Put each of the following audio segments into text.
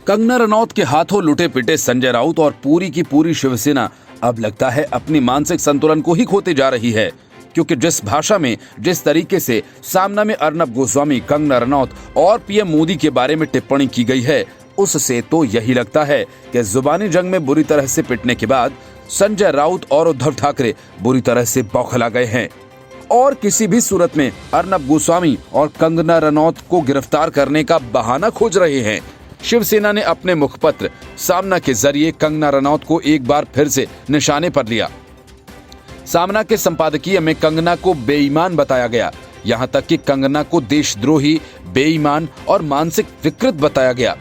कंगना रनौत के हाथों लुटे पिटे संजय राउत और पूरी की पूरी शिवसेना अब लगता है अपनी मानसिक संतुलन को ही खोते जा रही है, क्योंकि जिस भाषा में, जिस तरीके से सामना में अर्नब गोस्वामी, कंगना रनौत और पीएम मोदी के बारे में टिप्पणी की गई है, उससे तो यही लगता है कि जुबानी जंग में बुरी तरह से पिटने के बाद संजय राउत और उद्धव ठाकरे बुरी तरह से बौखला गए हैं और किसी भी सूरत में अर्नब गोस्वामी और कंगना रनौत को गिरफ्तार करने का बहाना खोज रहे हैं। शिवसेना ने अपने मुखपत्र सामना के जरिए कंगना रनौत को एक बार फिर से निशाने पर लिया। सामना के संपादकीय में कंगना को बेईमान बताया गया, यहां तक कि कंगना को देशद्रोही, बेईमान और मानसिक विकृत बताया गया।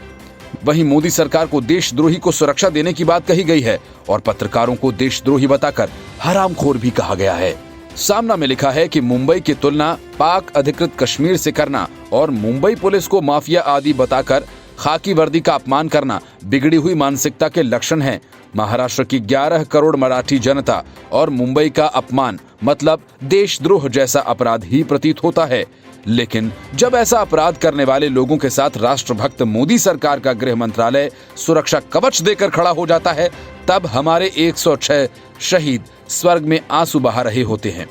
वहीं मोदी सरकार को देशद्रोही को सुरक्षा देने की बात कही गई है और पत्रकारों को देशद्रोही बताकर हरामखोर भी कहा गया है। सामना में लिखा है कि मुंबई की तुलना पाक अधिकृत कश्मीर से करना और मुंबई पुलिस को माफिया आदि बताकर खाकी वर्दी का अपमान करना बिगड़ी हुई मानसिकता के लक्षण है। महाराष्ट्र की 11 करोड़ मराठी जनता और मुंबई का अपमान मतलब देशद्रोह जैसा अपराध ही प्रतीत होता है। लेकिन जब ऐसा अपराध करने वाले लोगों के साथ राष्ट्रभक्त मोदी सरकार का गृह मंत्रालय सुरक्षा कवच देकर खड़ा हो जाता है, तब हमारे 106 शहीद स्वर्ग में आंसू बहा रहे होते हैं।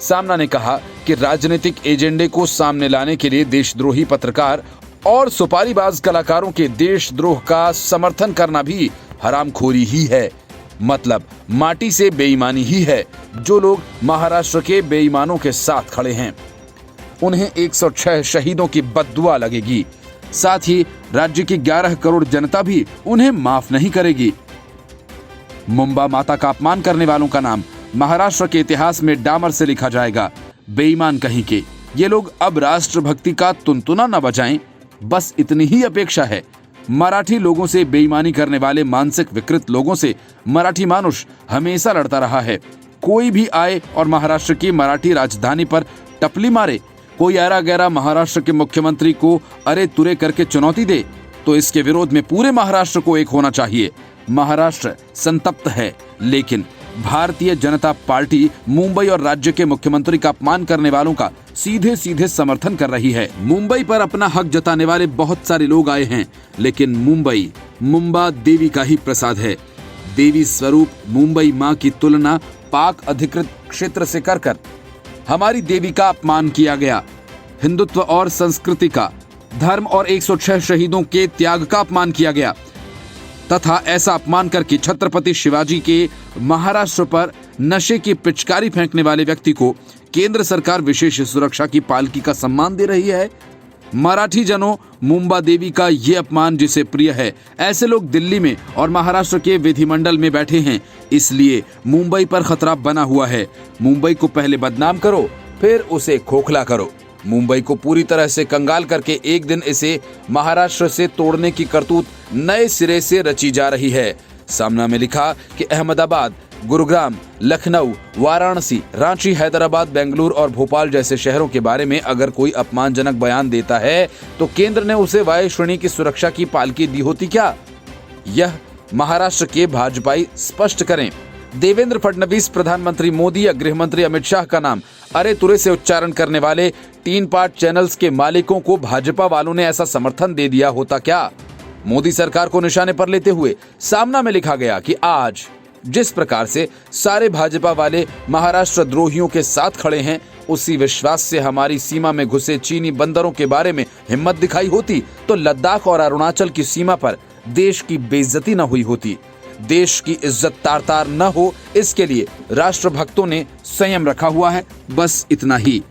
सामना ने कहा कि राजनीतिक एजेंडे को सामने लाने के लिए देशद्रोही पत्रकार और सुपारीबाज कलाकारों के देशद्रोह का समर्थन करना भी हरामखोरी ही है, मतलब माटी से बेईमानी ही है। जो लोग महाराष्ट्र के बेईमानों के साथ खड़े हैं उन्हें 106 शहीदों की बद्दुआ लगेगी, साथ ही राज्य की 11 करोड़ जनता भी उन्हें माफ नहीं करेगी। मुंबा माता का अपमान करने वालों का नाम महाराष्ट्र के इतिहास में डामर से लिखा जाएगा। बेईमान कहीं के ये लोग अब राष्ट्रभक्ति का तुनतुना न बजाएं, बस इतनी ही अपेक्षा है। मराठी लोगों से बेईमानी करने वाले मानसिक विकृत लोगों से मराठी मानुष हमेशा लड़ता रहा है। कोई भी आए और महाराष्ट्र की मराठी राजधानी पर टपली मारे, कोई ऐरा गैरा महाराष्ट्र के मुख्यमंत्री को अरे तुरे करके चुनौती दे, तो इसके विरोध में पूरे महाराष्ट्र को एक होना चाहिए। महाराष्ट्र संतप्त है, लेकिन भारतीय जनता पार्टी मुंबई और राज्य के मुख्यमंत्री का अपमान करने वालों का सीधे सीधे समर्थन कर रही है। मुंबई पर अपना हक जताने वाले बहुत सारे लोग आए हैं, लेकिन मुंबा देवी का ही प्रसाद है। देवी स्वरूप मुंबई मां की तुलना पाक अधिकृत क्षेत्र से कर हमारी देवी का अपमान किया गया। हिंदुत्व और संस्कृति का, धर्म और 106 शहीदों के त्याग का अपमान किया गया तथा ऐसा अपमान करके छत्रपति शिवाजी के महाराष्ट्र पर नशे की पिचकारी फेंकने वाले व्यक्ति को केंद्र सरकार विशेष सुरक्षा की पालकी का सम्मान दे रही है। मराठी जनों, मुंबा देवी का ये अपमान जिसे प्रिय है, ऐसे लोग दिल्ली में और महाराष्ट्र के विधिमंडल में बैठे हैं, इसलिए मुंबई पर खतरा बना हुआ है। मुंबई को पहले बदनाम करो, फिर उसे खोखला करो। मुंबई को पूरी तरह से कंगाल करके एक दिन इसे महाराष्ट्र से तोड़ने की करतूत नए सिरे से रची जा रही है। सामना में लिखा कि अहमदाबाद, गुरुग्राम, लखनऊ, वाराणसी, रांची, हैदराबाद, बेंगलुरु और भोपाल जैसे शहरों के बारे में अगर कोई अपमानजनक बयान देता है तो केंद्र ने उसे वायु श्रेणी की सुरक्षा की पालकी दी होती क्या? यह महाराष्ट्र के भाजपाई स्पष्ट करें। देवेंद्र फडणवीस, प्रधानमंत्री मोदी या गृह मंत्री अमित शाह का नाम अरे तुरे से उच्चारण करने वाले 3 पार्ट चैनल्स के मालिकों को भाजपा वालों ने ऐसा समर्थन दे दिया होता क्या? मोदी सरकार को निशाने पर लेते हुए सामना में लिखा गया कि आज जिस प्रकार से सारे भाजपा वाले महाराष्ट्र द्रोहियों के साथ खड़े हैं, उसी विश्वास से हमारी सीमा में घुसे चीनी बंदरों के बारे में हिम्मत दिखाई होती तो लद्दाख और अरुणाचल की सीमा पर देश की बेइज्जती न हुई होती। देश की इज्जत तार तार न हो, इसके लिए राष्ट्रभक्तों ने संयम रखा हुआ है। बस इतना ही।